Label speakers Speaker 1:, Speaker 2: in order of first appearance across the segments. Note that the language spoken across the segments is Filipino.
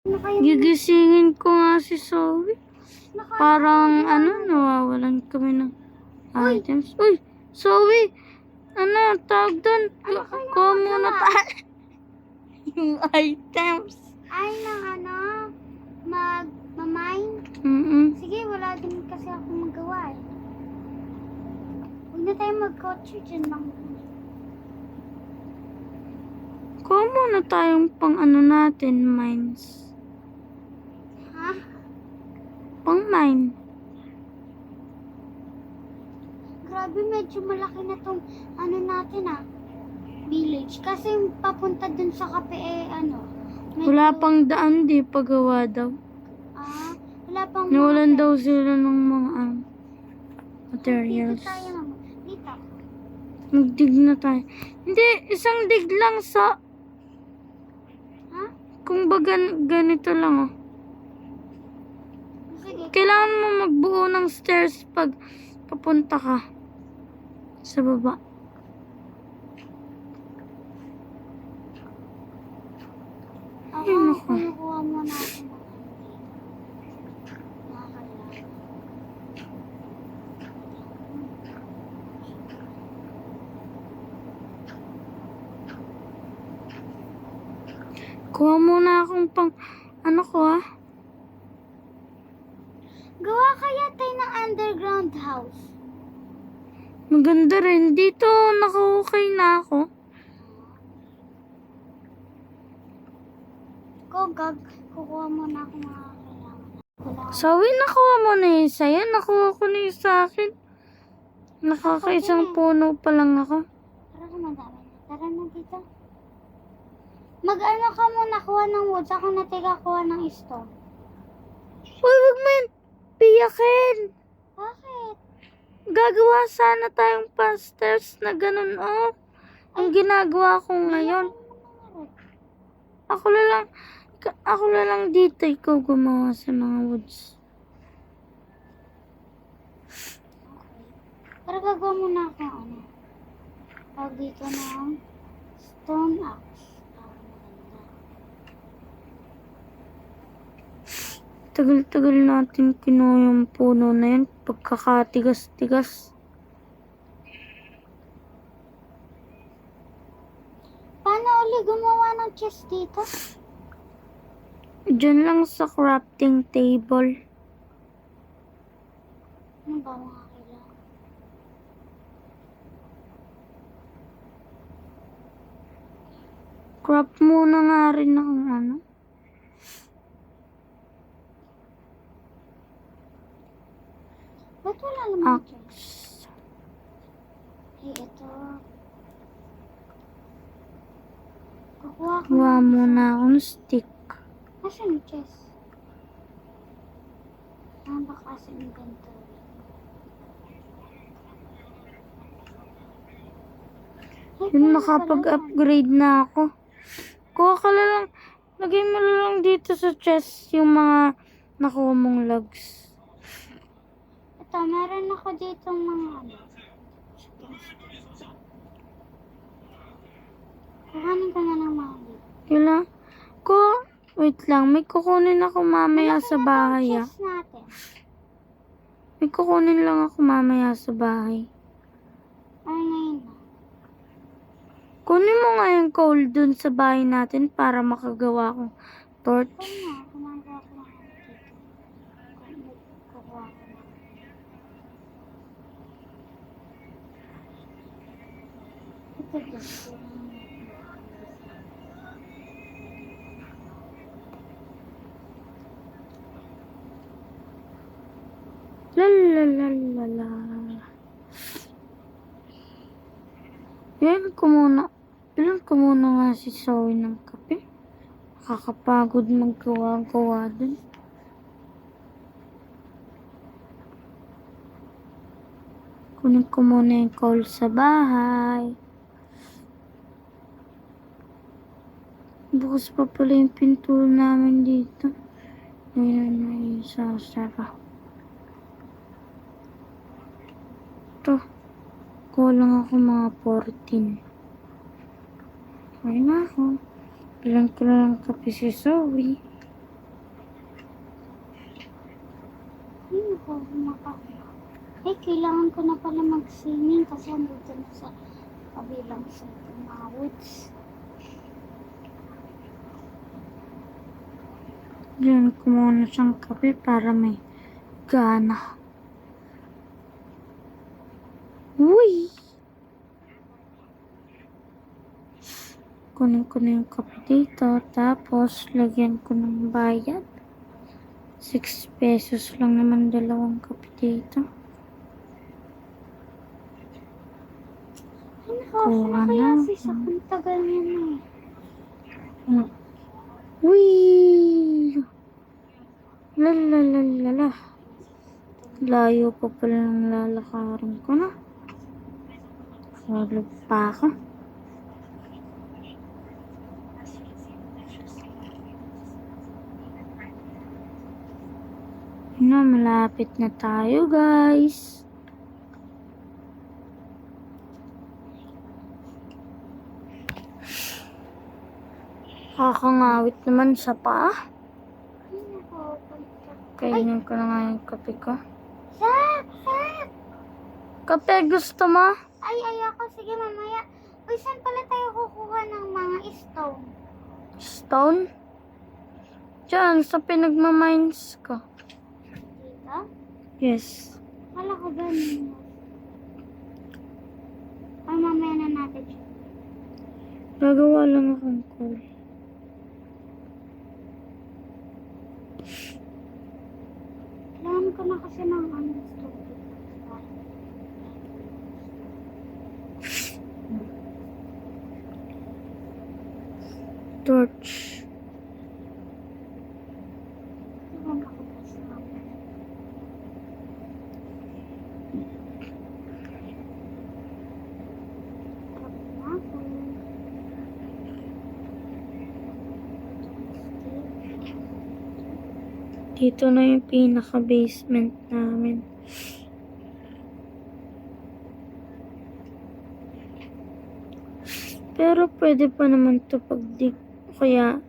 Speaker 1: Gigisingin ko nga si Zoe. Parang nawawalan kami ng items. Uy, Zoe! Tawag doon? Kuha muna tayo. Yung items.
Speaker 2: Ay, mag-mine? Sige, wala din kasi ako magawa eh. Huwag na tayo mag-kotse dyan lang.
Speaker 1: Kuha muna tayong pang natin, mines.
Speaker 2: Ha?
Speaker 1: Pang mine.
Speaker 2: Grabe, medyo malaki na tong natin village. Kasi papunta dun sa kape medyo,
Speaker 1: Wala pang daan, di pagawa daw.
Speaker 2: wala pang
Speaker 1: Nawalan daw sila ng mga materials.
Speaker 2: Dito tayo dito.
Speaker 1: Magdig na tayo. Hindi, isang dig lang sa...
Speaker 2: Ha?
Speaker 1: Kung baga ganito lang
Speaker 2: Sige.
Speaker 1: Kailangan mo magbuo ng stairs pag papunta ka sa baba.
Speaker 2: Ako,
Speaker 1: Ayun ako.
Speaker 2: kukuha mo na ako ng
Speaker 1: Kuha muna akong pang
Speaker 2: Gawa kaya tayo ng underground house.
Speaker 1: Maganda rin. Dito, naka-okay na ako.
Speaker 2: Kukuha mo na ako mga kailangan.
Speaker 1: Sawi, nakuha mo na yun sa'yo. Nakuha ko na yun sa akin. Nakakaisang puno pa lang ako.
Speaker 2: Tara ka madami. Tara na dito. Mag-ano ka muna, kuha ng woods. Ako na kuha ng stone.
Speaker 1: Uy, wag mo yun. Piyakin.
Speaker 2: Bakit?
Speaker 1: Gagawa sana tayong pastors na ganun, Ang ginagawa ko ngayon. Ako na lang dito. Ikaw gumawa sa mga woods.
Speaker 2: Pero gagawa muna ako Pag dito ng stone axe.
Speaker 1: Tagal-tagal natin kinuha yung puno na yun. Pagkakatigas-tigas.
Speaker 2: Paano uli gumawa ng chest dito?
Speaker 1: Diyan lang sa crafting table.
Speaker 2: Ano ba mga kailangan?
Speaker 1: Craft muna nga rin ng
Speaker 2: Ba't wala naman chest?
Speaker 1: axe.
Speaker 2: Ito. Kukuha ko
Speaker 1: Kuha muna akong stick.
Speaker 2: Asan yung chest? Baka sa inventory.
Speaker 1: Yun, nakapag-upgrade na ako. Kuha ka lang. Lagay mo lang dito sa chest yung mga nakuha mong logs.
Speaker 2: Ito, meron ako dito mga Kuhanin ko na ng mga
Speaker 1: Kailan? Wait lang. May kukunin ako mamaya sa bahay,
Speaker 2: chest natin.
Speaker 1: May kukunin lang ako mamaya sa bahay.
Speaker 2: Ano na yun?
Speaker 1: Kunin mo nga yung coal dun sa bahay natin para makagawa akong torch.
Speaker 2: Kumagawa ko na dito. Kukuha ko na. Ito dito.
Speaker 1: Lalalala. Ilan ko muna nga si Zoe ng kape. Nakakapagod maggawa-gawa dun. Kunin ko muna yung coal sa bahay. Bukas pa pala yung pinto namin dito. Ayan, may sasara. Ito. Kuha lang ako mga 14. Okay na ako. Bilang ko lang kape si Zoe.
Speaker 2: ako Ay, kailangan ko na pala mag-swimming kasi andito na sa kabilang sa mga woods.
Speaker 1: Diyan ko muna siyang kape para may gana. Uy! Kunin ko na yung kape dito. Tapos, lagyan ko ng bayad. 6 pesos lang naman dalawang kape dito.
Speaker 2: Ay, nakakala kaya sis. Ang tagal niya na eh.
Speaker 1: Uy! Lalalala. Layo pa pala ng lalakaran ko na. Solid pa ako. Malapit na tayo, guys. Kakangawit naman sa paa. Kainin ko na nga yung kape ko.
Speaker 2: Sak!
Speaker 1: Kape, gusto mo?
Speaker 2: Ay, ayoko. Sige, mamaya. Uy, saan pala tayo kukuha ng mga stone?
Speaker 1: Stone? Diyan, sa pinagmamines ko.
Speaker 2: Dito?
Speaker 1: Yes.
Speaker 2: Wala ko ganun. Ay, mamaya na natin siya.
Speaker 1: Gagawa lang akong cool.
Speaker 2: Kailangan ko na kasi ng stone.
Speaker 1: Torch.
Speaker 2: Kailangan ko pa sa
Speaker 1: Dito na yung pinaka-basement namin. Pero pwede pa naman to pagdig. Kaya,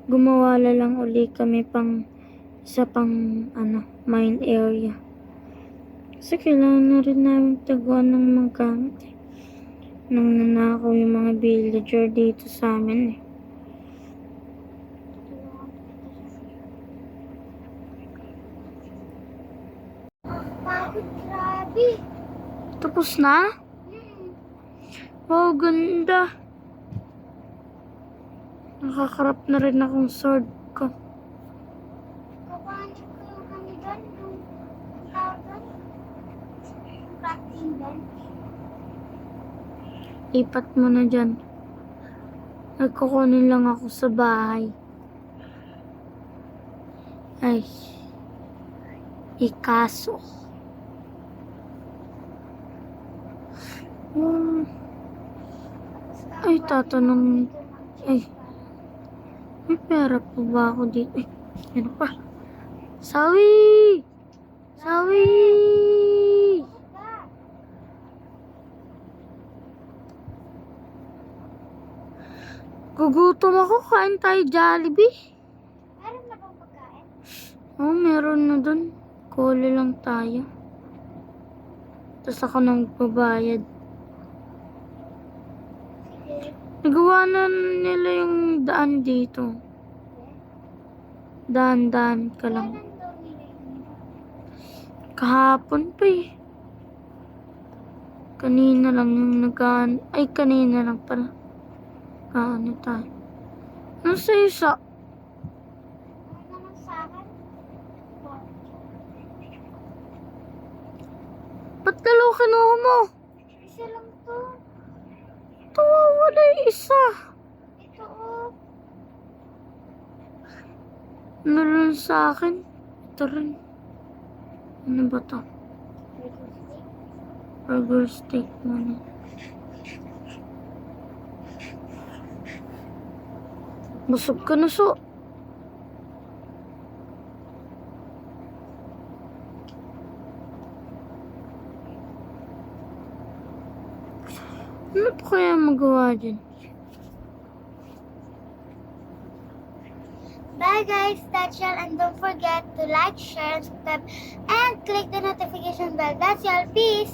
Speaker 1: gumawa lang uli kami pang isa pang, mine area. Kasi kailangan na rin namin taguan ng mga gamit eh. Nang nanakaw yung mga villager dito sa amin eh.
Speaker 2: Bakit grabe?
Speaker 1: Tapos na? Wow, ganda. Nakakarap na rin akong sword ko.
Speaker 2: Kukuhanin ko yung kami doon, yung tawag doon, yung crafting doon.
Speaker 1: Ipat mo na dyan. Nagkukunin lang ako sa bahay. Ay. Ikaso. Ay, tatanong. Ay. May pera po ba ako dito? Ay, ano pa? Sawi! Sawi! Gugutom ako. Kain tayo Jollibee.
Speaker 2: Meron na bang pagkain?
Speaker 1: Oh, meron na dun. Kole lang tayo. Tapos ako nang magbabayad.
Speaker 2: Sige.
Speaker 1: Nagawa na nila yung daan dito. Daan-daan ka lang.
Speaker 2: Kailan daw nila yun?
Speaker 1: Kahapon pa eh. Kanina lang yung ay, kanina lang pala. Ano tayo? Ano sa isa?
Speaker 2: Ano naman sa akin?
Speaker 1: Ba't dalawa kinuha mo?
Speaker 2: Isa lang to.
Speaker 1: Ito, wala yung isa.
Speaker 2: Ito oh.
Speaker 1: Ano rin sa akin? Ito rin. Ano ba to? Burger steak muna. Busog ka na, so. Ano pa kaya magawa dyan?
Speaker 2: Bye guys, that's all, and don't forget to like, share, and subscribe, and click the notification bell. That's all. Peace!